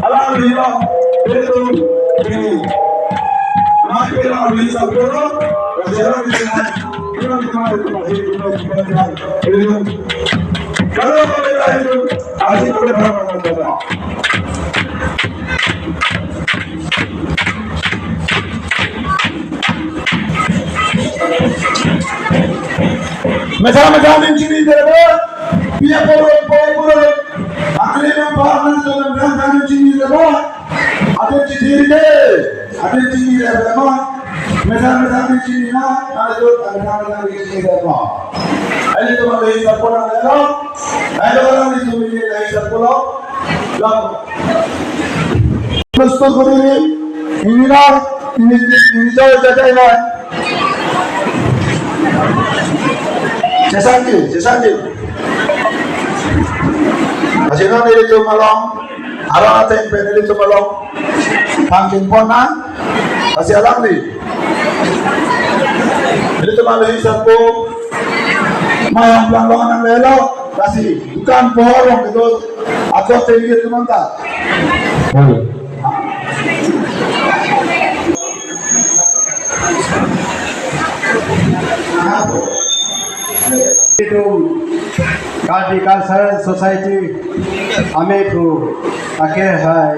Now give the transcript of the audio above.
Alhamdulillah itu ini masih kita bisa berdoa berjalan dengan itu masih itu kalau kita itu asik berdoa Macam-macam ini dia Pia poro akli में पावन जो ब्रह्म जी रबो अदे जी दे अदे जी रबो मेरा जी ना अदे जो अल्लाह जी रबो अरे तो मैं ये सब बोला ना अरे वाला नहीं तो मुझे ये सब बोला ला मस्त करेंगे इन्हें इन्हें जाए ना जैसा कि Masih na nilito malong, araw natin pa nilito malong, pangkin po na, kasi alam ni, nilito malong isang po, mayang lang ng lelo, kasi bukan po harong ito, ako tingin naman ta. Itu Cultural Society Amepu Ake Hai